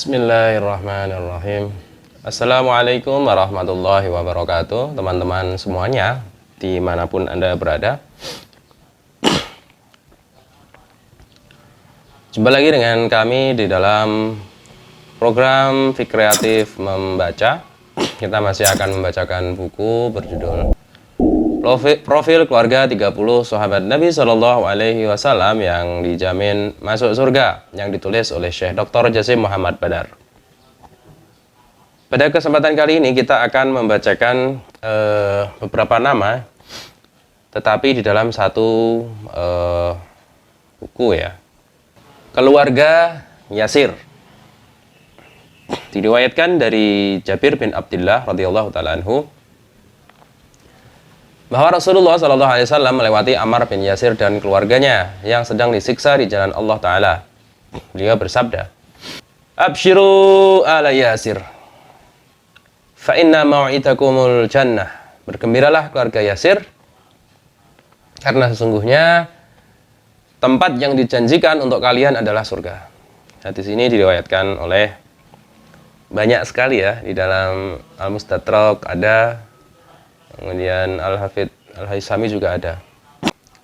Bismillahirrahmanirrahim. Assalamualaikum warahmatullahi wabarakatuh, teman-teman semuanya dimanapun Anda berada. Jumpa lagi dengan kami di dalam program Fikih Kreatif Membaca. Kita masih akan membacakan buku berjudul Profil Keluarga 30 Sahabat Nabi Shallallahu Alaihi Wasallam yang dijamin masuk surga, yang ditulis oleh Syekh Dr. Jasim Muhammad Badar. Pada kesempatan kali ini kita akan membacakan beberapa nama, tetapi di dalam satu buku ya. Keluarga Yasir. Diriwayatkan dari Jabir bin Abdullah radhiyallahu taala anhu bahwa Rasulullah Shallallahu Alaihi Wasallam melewati Ammar bin Yasir dan keluarganya yang sedang disiksa di jalan Allah Taala. Beliau bersabda, "Abshiru ala Yasir, fa inna mau'idakumul jannah." Bergembiralah keluarga Yasir, karena sesungguhnya tempat yang dijanjikan untuk kalian adalah surga. Hadis ini diriwayatkan oleh banyak sekali ya, di dalam Al-Mustadrak ada, kemudian Al-Hafidh Al-Haisami juga ada.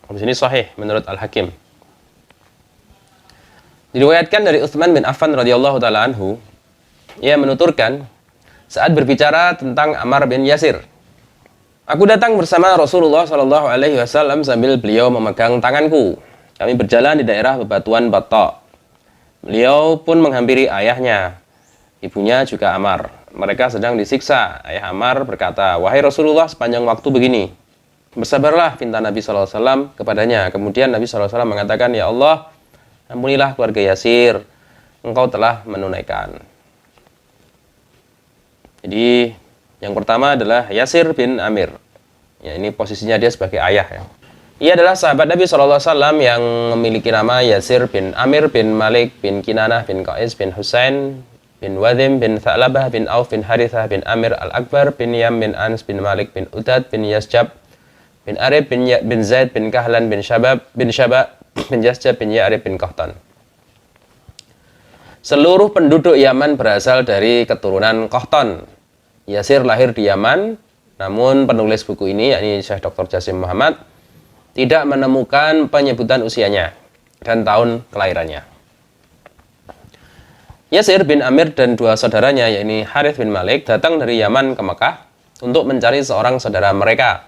Di sini sahih menurut Al-Hakim. Diriwayatkan dari Utsman bin Affan radhiyallahu taala anhu, ia menuturkan saat berbicara tentang Ammar bin Yasir, "Aku datang bersama Rasulullah Shallallahu Alaihi Wasallam sambil beliau memegang tanganku. Kami berjalan di daerah bebatuan Batta. Beliau pun menghampiri ayahnya. Ibunya juga Ammar. Mereka sedang disiksa. Ayah Ammar berkata, 'Wahai Rasulullah, sepanjang waktu begini, bersabarlah,' pinta Nabi SAW kepadanya. Kemudian Nabi SAW mengatakan, 'Ya Allah, ampunilah keluarga Yasir. Engkau telah menunaikan.'" Jadi yang pertama adalah Yasir bin Amir. Ya, ini posisinya dia sebagai ayah ya. Ia adalah sahabat Nabi SAW yang memiliki nama Yasir bin Amir bin Malik bin Kinanah bin Qais bin Husain bin Wadim bin Tha'labah bin Auf bin Harithah bin Amir al-Akbar bin Yam bin Ans bin Malik bin Udad bin Yasjab bin Arib bin Zaid bin Kahlan bin Syabab bin Yasjab bin Ya'rib bin Qahtan. Seluruh penduduk Yaman berasal dari keturunan Qahtan. Yasir lahir di Yaman, namun penulis buku ini, yakni Syekh Dr. Jasim Muhammad, tidak menemukan penyebutan usianya dan tahun kelahirannya. Yasir bin Amir dan dua saudaranya, yakni Harith bin Malik, datang dari Yaman ke Mekah untuk mencari seorang saudara mereka.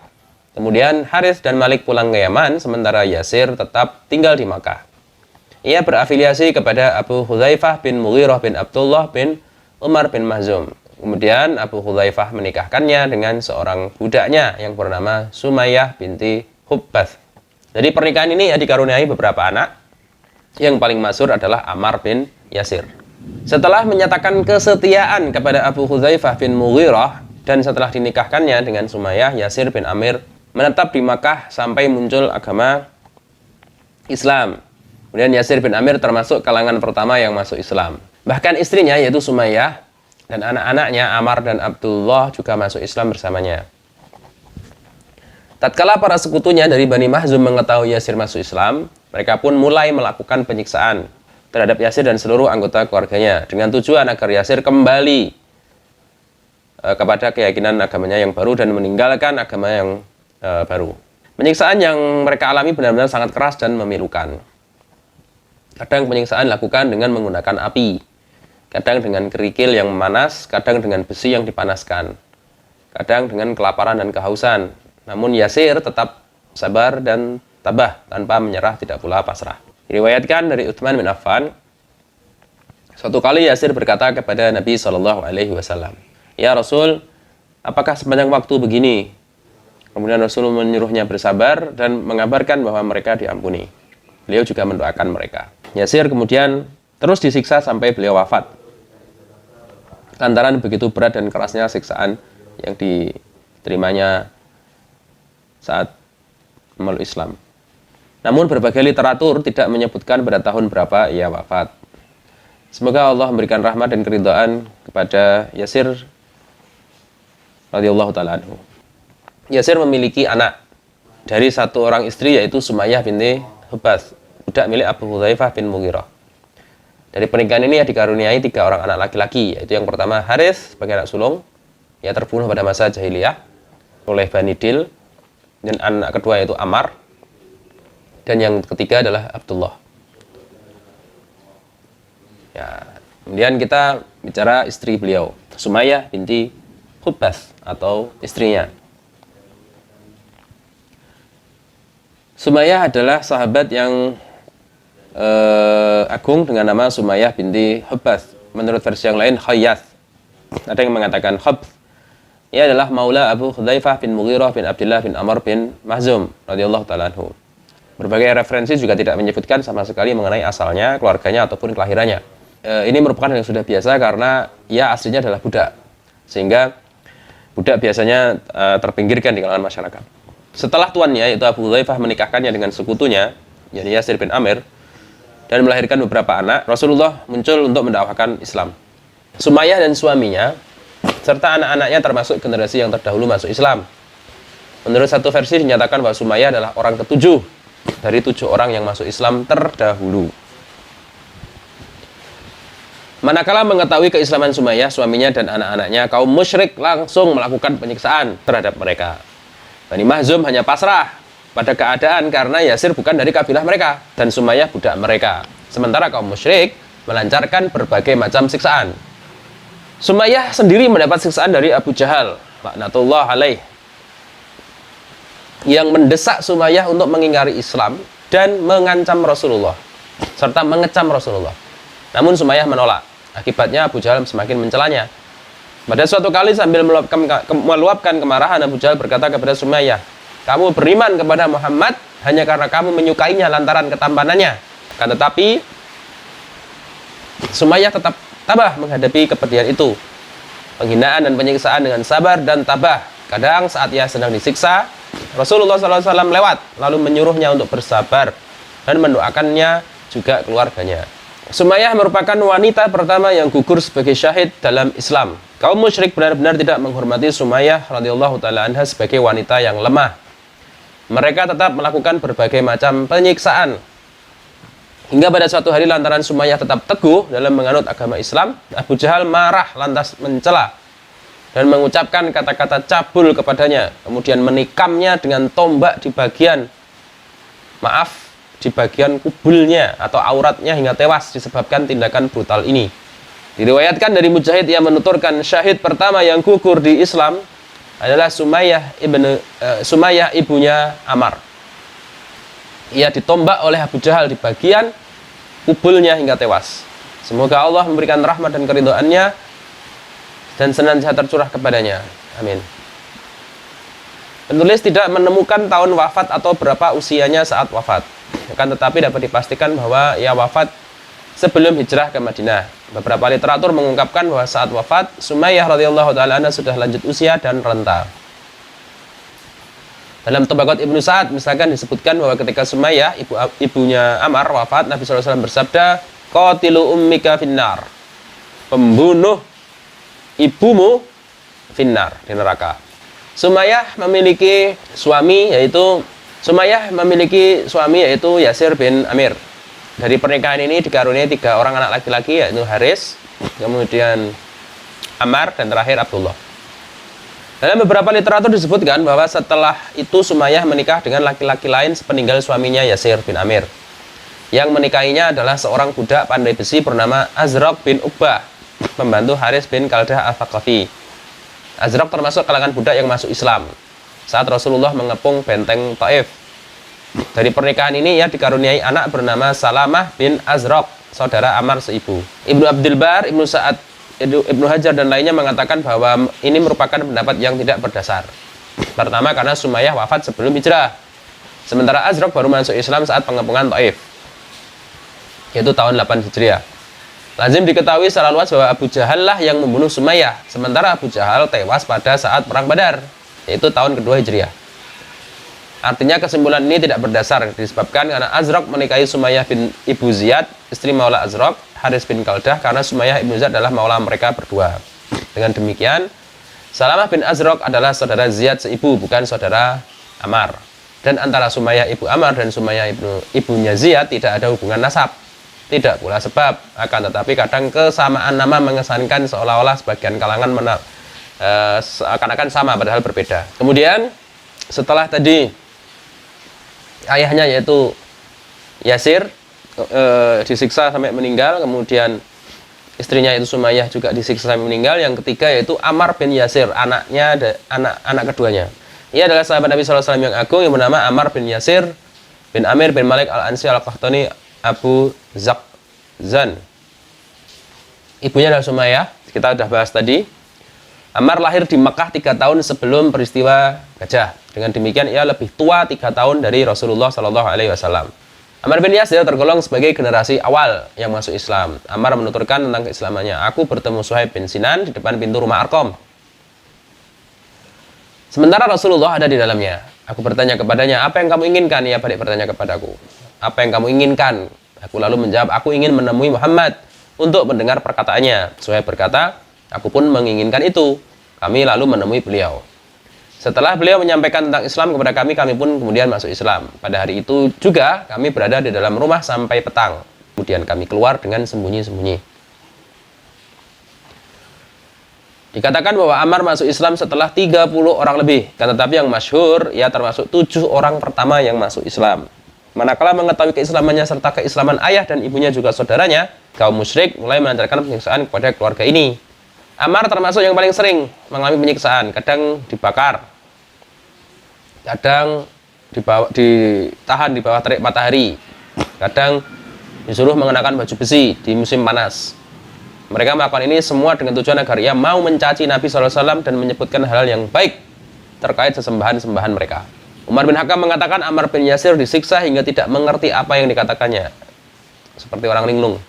Kemudian Harith dan Malik pulang ke Yaman, sementara Yasir tetap tinggal di Mekah. Ia berafiliasi kepada Abu Hudzaifah bin Mughirah bin Abdullah bin Umar bin Mahzum. Kemudian Abu Hudzaifah menikahkannya dengan seorang budaknya yang bernama Sumayyah binti Hubbath. Jadi pernikahan ini dikaruniai beberapa anak. Yang paling masyhur adalah Ammar bin Yasir. Setelah menyatakan kesetiaan kepada Abu Hudzaifah bin Mughirah dan setelah dinikahkannya dengan Sumayyah, Yasir bin Amir menetap di Makkah sampai muncul agama Islam. Kemudian Yasir bin Amir termasuk kalangan pertama yang masuk Islam. Bahkan istrinya yaitu Sumayyah dan anak-anaknya Ammar dan Abdullah juga masuk Islam bersamanya. Tatkala para sekutunya dari Bani Mahzum mengetahui Yasir masuk Islam, mereka pun mulai melakukan penyiksaan terhadap Yasir dan seluruh anggota keluarganya dengan tujuan agar Yasir kembali kepada keyakinan agamanya yang baru dan meninggalkan agama yang baru. Penyiksaan yang mereka alami benar-benar sangat keras dan memilukan. Kadang penyiksaan dilakukan dengan menggunakan api, kadang dengan kerikil yang memanas, kadang dengan besi yang dipanaskan, kadang dengan kelaparan dan kehausan. Namun Yasir tetap sabar dan tabah, tanpa menyerah, tidak pula pasrah. Diriwayatkan dari Utsman bin Affan, suatu kali Yasir berkata kepada Nabi Shallallahu Alaihi Wasallam, "Ya Rasul, apakah sepanjang waktu begini?" Kemudian Rasul menyuruhnya bersabar dan mengabarkan bahwa mereka diampuni. Beliau juga mendoakan mereka. Yasir kemudian terus disiksa sampai beliau wafat, lantaran begitu berat dan kerasnya siksaan yang diterimanya saat memeluk Islam. Namun berbagai literatur tidak menyebutkan pada tahun berapa ia wafat. Semoga Allah memberikan rahmat dan keridhaan kepada Yasir radhiyallahu taala anhu. Yasir memiliki anak dari satu orang istri, yaitu Sumayyah binti Hubbath, budak milik Abu Hudzaifah bin Mughirah. Dari pernikahan ini ya dikaruniai 3 orang anak laki-laki, yaitu yang pertama Harith sebagai anak sulung, ia terbunuh pada masa jahiliyah oleh Bani Dil, dan anak kedua yaitu Ammar, dan yang ketiga adalah Abdullah. Ya, kemudian kita bicara istri beliau, Sumayyah binti Hubbas atau istrinya. Sumayyah adalah sahabat yang agung dengan nama Sumayyah binti Hubbas. Menurut versi yang lain Khayyas. Ada yang mengatakan Hubb. Ia adalah maula Abu Hudzaifah bin Mughirah bin Abdullah bin Amr bin Mahzum radhiyallahu ta'ala anhu. Berbagai referensi juga tidak menyebutkan sama sekali mengenai asalnya, keluarganya ataupun kelahirannya. Ini merupakan hal yang sudah biasa karena ia aslinya adalah budak. Sehingga budak biasanya terpinggirkan di kalangan masyarakat. Setelah tuannya yaitu Abu Hudzaifah menikahkannya dengan sekutunya, yakni Yasir bin Amir, dan melahirkan beberapa anak, Rasulullah muncul untuk mendakwahkan Islam. Sumayyah dan suaminya serta anak-anaknya termasuk generasi yang terdahulu masuk Islam. Menurut satu versi dinyatakan bahwa Sumayyah adalah orang ke-7 dari 7 orang yang masuk Islam terdahulu. Manakala mengetahui keislaman Sumayyah, suaminya dan anak-anaknya, kaum musyrik langsung melakukan penyiksaan terhadap mereka. Bani Mahzum hanya pasrah pada keadaan karena Yasir bukan dari kabilah mereka dan Sumayyah budak mereka. Sementara kaum musyrik melancarkan berbagai macam siksaan. Sumayyah sendiri mendapat siksaan dari Abu Jahal, laknatullah alaih, yang mendesak Sumayyah untuk mengingkari Islam dan mengancam Rasulullah serta mengecam Rasulullah. Namun Sumayyah menolak. Akibatnya Abu Jahal semakin mencelanya. Pada suatu kali sambil meluapkan kemarahan, Abu Jahal berkata kepada Sumayyah, "Kamu beriman kepada Muhammad hanya karena kamu menyukainya lantaran ketampanannya." Akan tetapi Sumayyah tetap tabah menghadapi kepedihan itu. Penghinaan dan penyiksaan dengan sabar dan tabah. Kadang saat ia sedang disiksa, Rasulullah SAW lewat lalu menyuruhnya untuk bersabar dan mendoakannya juga keluarganya. Sumayyah merupakan wanita pertama yang gugur sebagai syahid dalam Islam. Kaum musyrik benar-benar tidak menghormati Sumayyah radhiyallahu taala anha sebagai wanita yang lemah. Mereka tetap melakukan berbagai macam penyiksaan. Hingga pada suatu hari lantaran Sumayyah tetap teguh dalam menganut agama Islam, Abu Jahal marah lantas mencela dan mengucapkan kata-kata cabul kepadanya, kemudian menikamnya dengan tombak di bagian kubulnya atau auratnya hingga tewas disebabkan tindakan brutal ini. Diriwayatkan dari Mujahid yang menuturkan syahid pertama yang gugur di Islam adalah Sumayyah ibunya Ammar. Ia ditombak oleh Abu Jahal di bagian kubulnya hingga tewas. Semoga Allah memberikan rahmat dan keridhaannya dan senantiasa tercurah kepadanya. Amin. Penulis tidak menemukan tahun wafat atau berapa usianya saat wafat. Akan tetapi dapat dipastikan bahwa ia wafat sebelum hijrah ke Madinah. Beberapa literatur mengungkapkan bahwa saat wafat Sumayyah radhiyallahu taala anha sudah lanjut usia dan renta. Dalam Tabaqat Ibnu Sa'ad misalkan disebutkan bahwa ketika Sumayyah ibunya Ammar wafat, Nabi SAW bersabda, "Qatilu ummika finnar." Pembunuh ibumu finnar, di neraka. Sumayyah memiliki suami yaitu Yasir bin Amir. Dari pernikahan ini dikaruniai 3 orang anak laki-laki yaitu Haris, kemudian Ammar, dan terakhir Abdullah. Dalam beberapa literatur disebutkan bahwa setelah itu Sumayyah menikah dengan laki-laki lain sepeninggal suaminya Yasir bin Amir. Yang menikahinya adalah seorang budak pandai besi bernama Azraq bin Uqbah, pembantu Haris bin Kaldah al-Thaqafi. Azraq termasuk kalangan budak yang masuk Islam saat Rasulullah mengepung benteng Taif. Dari pernikahan ini ia dikaruniai anak bernama Salamah bin Azraq, saudara Ammar seibu. Ibnu Abdul Bar, Ibnu Sa'ad, Ibnu Hajar dan lainnya mengatakan bahwa ini merupakan pendapat yang tidak berdasar. Pertama karena Sumayyah wafat sebelum hijrah, sementara Azraq baru masuk Islam saat pengepungan Taif, yaitu tahun 8 Hijriah. Lazim diketahui secara luas bahwa Abu Jahal lah yang membunuh Sumayyah, sementara Abu Jahal tewas pada saat perang Badar, yaitu tahun kedua Hijriah. Artinya kesimpulan ini tidak berdasar disebabkan karena Azraq menikahi Sumayyah bin Ibu Ziyad, istri Maula Azraq, Haris bin Kaldah, karena Sumayyah ibnu Ziyad adalah Maula mereka berdua. Dengan demikian, Salamah bin Azraq adalah saudara Ziyad seibu, bukan saudara Ammar. Dan antara Sumayyah ibu Ammar dan Sumayyah ibunya Ziyad tidak ada hubungan nasab. tidak pula sebab, akan tetapi kadang kesamaan nama mengesankan seolah-olah sebagian kalangan seakan-akan sama padahal berbeda. Kemudian setelah tadi ayahnya yaitu Yasir disiksa sampai meninggal, kemudian istrinya itu Sumayyah juga disiksa sampai meninggal. Yang ketiga yaitu Ammar bin Yasir, anak keduanya. Ia adalah sahabat Nabi SAW yang agung yang bernama Ammar bin Yasir bin Amir bin Malik al-Ansi al-Qahtani Abu Zakzan. Ibunya adalah Sumayyah, kita sudah bahas tadi. Ammar lahir di Mekah 3 tahun sebelum peristiwa Gajah. Dengan demikian ia lebih tua 3 tahun dari Rasulullah SAW. Ammar bin Yasir tergolong sebagai generasi awal yang masuk Islam. Ammar menuturkan tentang keislamannya, aku bertemu Suhaib bin Sinan di depan pintu rumah Arqam. Sementara Rasulullah ada di dalamnya. Aku bertanya kepadanya, apa yang kamu inginkan? Ia balik bertanya kepadaku, apa yang kamu inginkan? Aku lalu menjawab, aku ingin menemui Muhammad untuk mendengar perkataannya. Suhaib berkata, aku pun menginginkan itu. Kami lalu menemui beliau. Setelah beliau menyampaikan tentang Islam kepada kami pun kemudian masuk Islam. Pada hari itu juga kami berada di dalam rumah sampai petang. Kemudian kami keluar dengan sembunyi-sembunyi. Dikatakan bahwa Ammar masuk Islam setelah 30 orang lebih. Kan tetapi yang masyhur, ia termasuk 7 orang pertama yang masuk Islam. Manakala mengetahui keislamannya serta keislaman ayah dan ibunya juga saudaranya, kaum musyrik mulai melancarkan penyiksaan kepada keluarga ini. Ammar termasuk yang paling sering mengalami penyiksaan, kadang dibakar, kadang ditahan di bawah terik matahari, kadang disuruh mengenakan baju besi di musim panas. Mereka melakukan ini semua dengan tujuan agar ia mau mencaci Nabi SAW dan menyebutkan hal yang baik terkait sesembahan-sembahan mereka. Umar bin Hakam mengatakan Ammar bin Yasir disiksa hingga tidak mengerti apa yang dikatakannya, seperti orang linglung.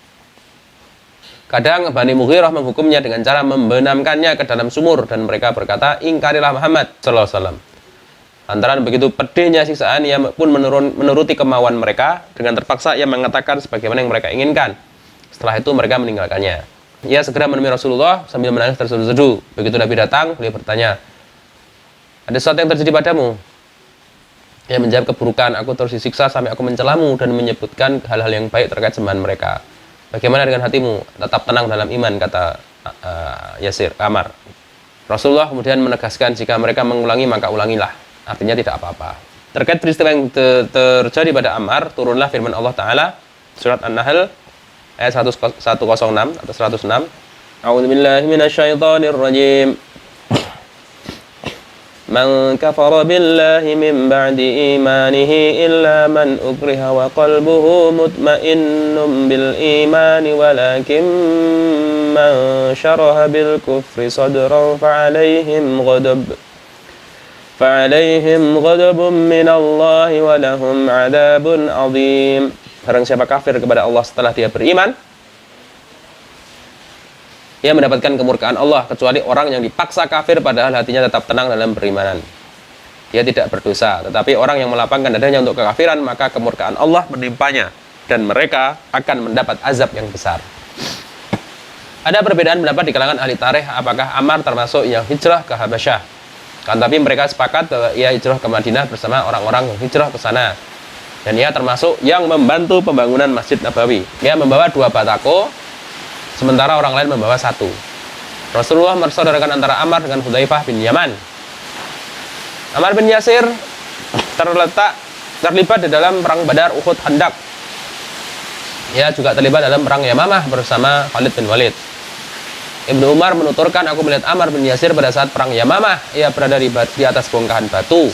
Kadang Bani Mughirah menghukumnya dengan cara membenamkannya ke dalam sumur dan mereka berkata, ingkarilah Muhammad SAW. Lantaran begitu pedihnya siksaan, ia pun menuruti kemauan mereka. Dengan terpaksa ia mengatakan sebagaimana yang mereka inginkan. Setelah itu mereka meninggalkannya. Ia segera menemui Rasulullah sambil menangis terseduh-seduh. Begitu Nabi datang, beliau bertanya, ada sesuatu yang terjadi padamu? Ia menjawab, keburukan, aku terus disiksa sampai aku mencelamu dan menyebutkan hal-hal yang baik terkait sembahan mereka. Bagaimana dengan hatimu? Tetap tenang dalam iman, kata Ammar. Rasulullah kemudian menegaskan, jika mereka mengulangi maka ulangilah. Artinya tidak apa-apa. Terkait peristiwa yang terjadi pada Ammar, turunlah firman Allah Ta'ala, surat An-Nahl, ayat 106 atau 106. A'udzubillahi minasyaitonirrajim. Man kafara billahi min ba'di imanihi illa man ukriha wa qalbuhu mutmainnun bil imani walakin man syaraha bil kufri sadran fa'alaihim ghadabun minallahi wa lahum 'adzabun 'adzim. Barang siapa kafir kepada Allah setelah dia beriman, ia mendapatkan kemurkaan Allah, kecuali orang yang dipaksa kafir padahal hatinya tetap tenang dalam berimanan. Dia tidak berdosa, tetapi orang yang melapangkan dadanya untuk kekafiran, maka kemurkaan Allah menimpanya dan mereka akan mendapat azab yang besar. Ada perbedaan pendapat di kalangan ahli tarikh apakah Ammar termasuk yang hijrah ke Habasyah. Kan tapi mereka sepakat bahwa ia hijrah ke Madinah bersama orang-orang yang hijrah ke sana. Dan ia termasuk yang membantu pembangunan Masjid Nabawi. Ia membawa 2 batako, sementara orang lain membawa 1. Rasulullah mempersaudarakan antara Ammar dengan Hudzaifah bin Yaman. Ammar bin Yasir terlibat di dalam perang Badar, Uhud, Khandaq. Ia juga terlibat dalam perang Yamamah bersama Khalid bin Walid. Ibnu Umar menuturkan, aku melihat Ammar bin Yasir pada saat perang Yamamah. Ia berada di atas bongkahan batu.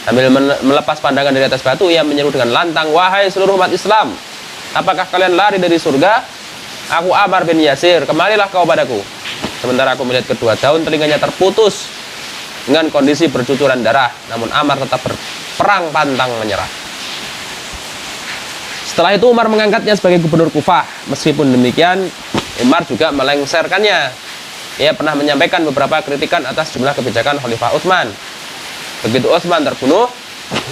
Sambil melepas pandangan dari atas batu, ia menyeru dengan lantang, wahai seluruh umat Islam, apakah kalian lari dari surga? Aku Ammar bin Yasir, kemarilah kau padaku. Sementara aku melihat kedua daun telinganya terputus dengan kondisi bercucuran darah, namun Ammar tetap berperang pantang menyerah. Setelah itu Umar mengangkatnya sebagai gubernur Kufah. Meskipun demikian, Umar juga melengsarkannya. Ia pernah menyampaikan beberapa kritikan atas jumlah kebijakan Khalifah Utsman. Begitu Utsman terbunuh,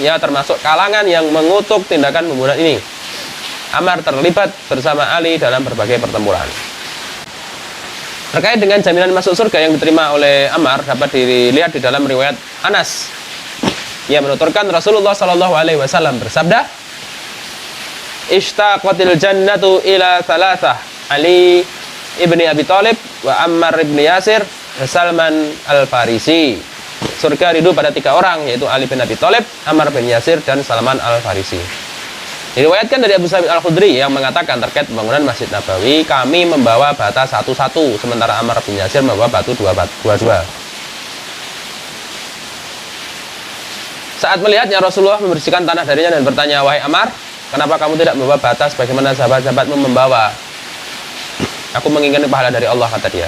ia termasuk kalangan yang mengutuk tindakan pembunuhan ini. Ammar terlibat bersama Ali dalam berbagai pertempuran. Terkait dengan jaminan masuk surga yang diterima oleh Ammar dapat dilihat di dalam riwayat Anas. Ia menuturkan Rasulullah SAW bersabda, ishtaqatil jannatu ila thalathah, Ali ibni Abi Thalib wa Ammar ibni Yasir wa Salman al-Farisi. Surga rindu pada 3 orang, yaitu Ali bin Abi Thalib, Ammar bin Yasir, dan Salman al-Farisi. Diriwayatkan dari Abu Sa'id al-Khudri yang mengatakan terkait pembangunan Masjid Nabawi, kami membawa bata 1-1, sementara Ammar bin Yasir membawa batu 2-2. Saat melihatnya, Rasulullah membersihkan tanah darinya dan bertanya, wahai Ammar, kenapa kamu tidak membawa bata sebagaimana sahabat-sahabatmu membawa? Aku menginginkan pahala dari Allah, kata dia.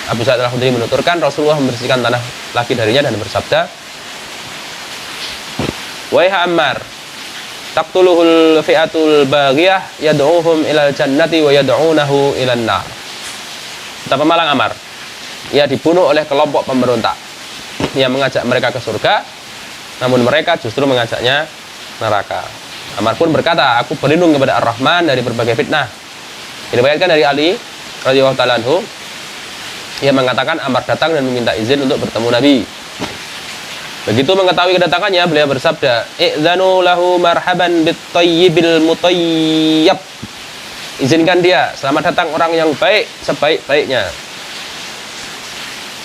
Abu Sa'id al-Khudri menuturkan, Rasulullah membersihkan tanah laki darinya dan bersabda, wahai Ammar, taqtuluhul fi'atul baghiyah yad'uhum ilal jannati wa yad'unahu ilan nar. Betapa malang Ammar, ia dibunuh oleh kelompok pemberontak yang mengajak mereka ke surga, namun mereka justru mengajaknya neraka. Ammar pun berkata, aku berlindung kepada Ar-Rahman dari berbagai fitnah. Diriwayatkan dari Ali radhiyallahu ta'ala anhu, ia mengatakan Ammar datang dan meminta izin untuk bertemu Nabi. Begitu mengetahui kedatangannya, beliau bersabda, "I'dzanu lahu marhaban bit-thayyibil mutayyib." Izinkan dia, selamat datang orang yang baik sebaik-baiknya.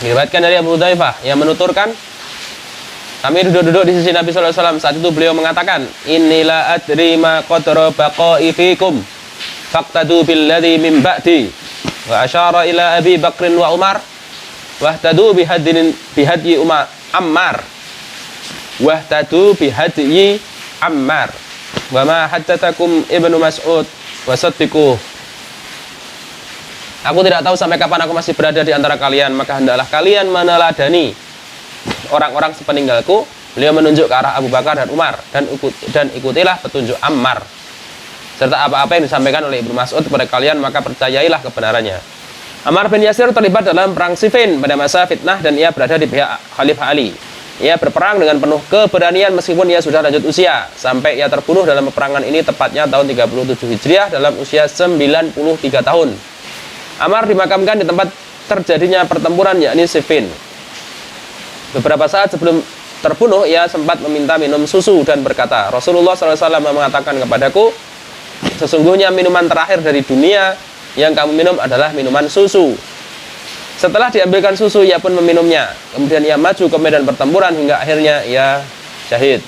Diriwayatkan dari Abu Hudzaifah yang menuturkan, kami duduk-duduk di sisi Nabi sallallahu alaihi wasallam. Saat itu beliau mengatakan, "Inilah adri ma qadra baqa'i fikum, faqtadu billadzi min ba'di." Wa asyara ila Abi Bakrin wa Umar, wahtadu bihadyi Ammar, wahtadu bihadyi Ammar, wa ma haddatakum Ibnu Mas'ud wasaddiquh. Aku tidak tahu sampai kapan aku masih berada di antara kalian, maka hendaklah kalian meneladani orang-orang sepeninggalku. Beliau menunjuk ke arah Abu Bakar dan Umar, dan ikutilah petunjuk Ammar, serta apa-apa yang disampaikan oleh Ibnu Mas'ud kepada kalian, maka percayailah kebenarannya. Ammar bin Yasir terlibat dalam perang Siffin pada masa fitnah dan ia berada di pihak Khalifah Ali. Ia berperang dengan penuh keberanian meskipun ia sudah lanjut usia, sampai ia terbunuh dalam peperangan ini tepatnya tahun 37 Hijriah dalam usia 93 tahun. Ammar dimakamkan di tempat terjadinya pertempuran, yakni Siffin. Beberapa saat sebelum terbunuh, ia sempat meminta minum susu dan berkata, Rasulullah SAW mengatakan kepadaku, sesungguhnya minuman terakhir dari dunia yang kamu minum adalah minuman susu. Setelah diambilkan susu, ia pun meminumnya. Kemudian ia maju ke medan pertempuran hingga akhirnya ia syahid.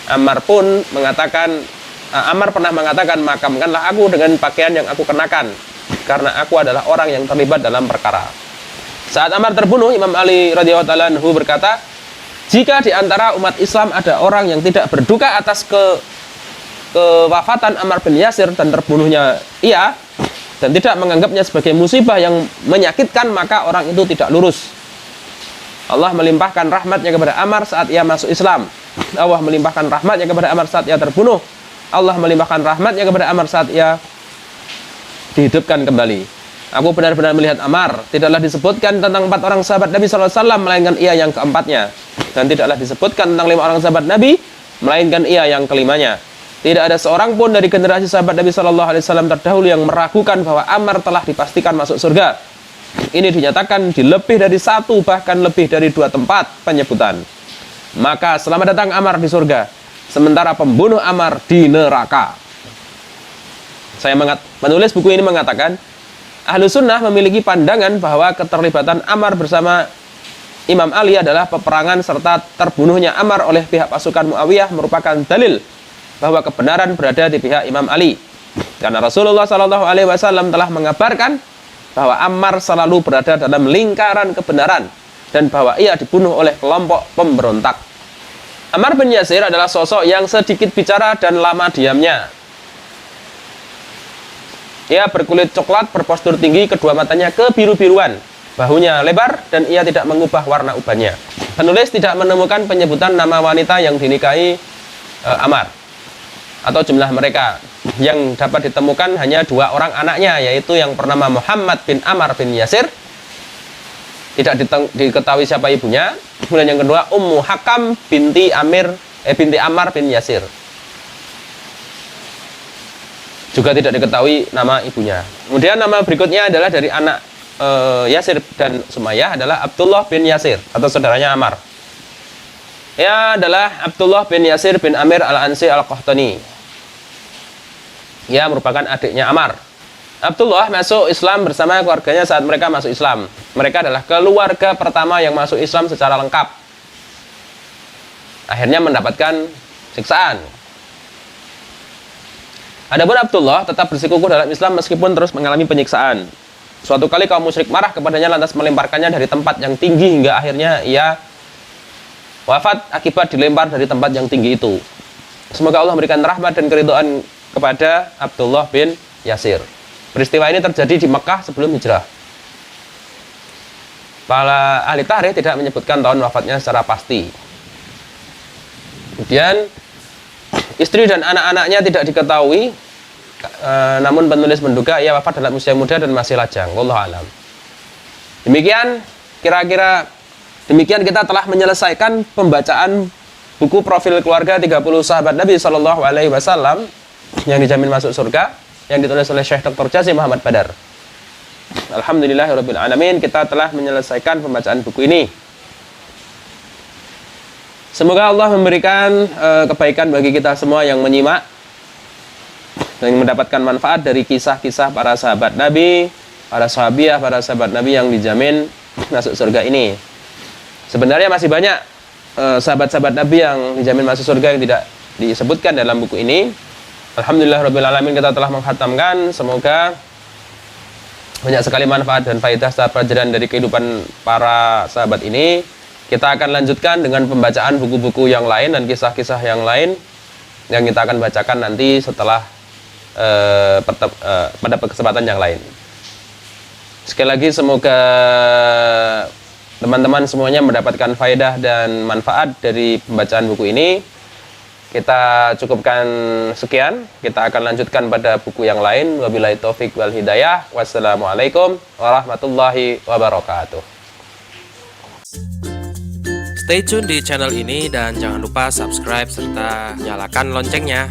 Ammar pernah mengatakan, makamkanlah aku dengan pakaian yang aku kenakan, karena aku adalah orang yang terlibat dalam perkara. Saat Ammar terbunuh, Imam Ali radhiyallahu ta'ala anhu berkata, jika di antara umat Islam ada orang yang tidak berduka atas kewafatan Ammar bin Yasir dan terbunuhnya ia, dan tidak menganggapnya sebagai musibah yang menyakitkan, maka orang itu tidak lurus. Allah melimpahkan rahmatnya kepada Ammar saat ia masuk Islam. Allah melimpahkan rahmatnya kepada Ammar saat ia terbunuh. Allah melimpahkan rahmatnya kepada Ammar saat ia dihidupkan kembali. Aku benar-benar melihat Ammar. Tidaklah disebutkan tentang 4 orang sahabat Nabi SAW, melainkan ia yang keempatnya. Dan tidaklah disebutkan tentang 5 orang sahabat Nabi, melainkan ia yang kelimanya. Tidak ada seorang pun dari generasi sahabat Nabi SAW terdahulu yang meragukan bahwa Ammar telah dipastikan masuk surga. Ini dinyatakan di lebih dari 1, bahkan lebih dari 2 tempat penyebutan. Maka selamat datang Ammar di surga, sementara pembunuh Ammar di neraka. Saya menulis buku ini mengatakan, Ahlus Sunnah memiliki pandangan bahwa keterlibatan Ammar bersama Imam Ali adalah peperangan serta terbunuhnya Ammar oleh pihak pasukan Muawiyah merupakan dalil bahwa kebenaran berada di pihak Imam Ali. Karena Rasulullah SAW telah mengabarkan bahwa Ammar selalu berada dalam lingkaran kebenaran dan bahwa ia dibunuh oleh kelompok pemberontak. Ammar bin Yasir adalah sosok yang sedikit bicara dan lama diamnya. Ia berkulit coklat, berpostur tinggi, kedua matanya kebiru-biruan, bahunya lebar, dan ia tidak mengubah warna ubannya. Penulis tidak menemukan penyebutan nama wanita yang dinikahi Ammar atau jumlah mereka. Yang dapat ditemukan hanya 2 orang anaknya, yaitu yang bernama Muhammad bin Ammar bin Yasir, tidak diketahui siapa ibunya. Kemudian yang kedua, Ummu Hakam binti Ammar bin Yasir, juga tidak diketahui nama ibunya. Kemudian nama berikutnya adalah dari anak Yasir dan Sumayyah adalah Abdullah bin Yasir atau saudaranya Ammar. Ia adalah Abdullah bin Yasir bin Amir al-Ansi al-Qahtani. Ia merupakan adiknya Ammar. Abdullah masuk Islam bersama keluarganya saat mereka masuk Islam. Mereka adalah keluarga pertama yang masuk Islam secara lengkap. Akhirnya mendapatkan siksaan. Adapun Abdullah tetap bersikukuh dalam Islam meskipun terus mengalami penyiksaan. Suatu kali kaum musyrik marah kepadanya lantas melemparkannya dari tempat yang tinggi hingga akhirnya ia wafat akibat dilempar dari tempat yang tinggi itu. Semoga Allah memberikan rahmat dan keridhaan kepada Abdullah bin Yasir. Peristiwa ini terjadi di Mekah sebelum hijrah. Para ahli tarikh tidak menyebutkan tahun wafatnya secara pasti. Kemudian istri dan anak-anaknya tidak diketahui, namun penulis menduga ia wafat dalam usia muda dan masih lajang. Wallahu a'lam. Demikian kita telah menyelesaikan pembacaan buku profil keluarga 30 sahabat Nabi Shallallahu Alaihi Wasallam yang dijamin masuk surga, yang ditulis oleh Syekh Dr. Jazim Muhammad Badar. Alhamdulillahirabbil alamin, kita telah menyelesaikan pembacaan buku ini. Semoga Allah memberikan kebaikan bagi kita semua yang menyimak dan mendapatkan manfaat dari kisah-kisah para sahabat Nabi, para sahabiah, para sahabat Nabi yang dijamin masuk surga ini. Sebenarnya masih banyak sahabat-sahabat Nabi yang dijamin masuk surga yang tidak disebutkan dalam buku ini. Alhamdulillahirabbil alamin, kita telah mengkhatamkan. Semoga banyak sekali manfaat dan faedah serta pelajaran dari kehidupan para sahabat ini. Kita akan lanjutkan dengan pembacaan buku-buku yang lain dan kisah-kisah yang lain yang kita akan bacakan nanti setelah pada kesempatan yang lain. Sekali lagi semoga teman-teman semuanya mendapatkan faedah dan manfaat dari pembacaan buku ini. Kita cukupkan sekian. Kita akan lanjutkan pada buku yang lain. Wabillahi taufik wal hidayah. Wassalamualaikum warahmatullahi wabarakatuh. Stay tune di channel ini dan jangan lupa subscribe serta nyalakan loncengnya.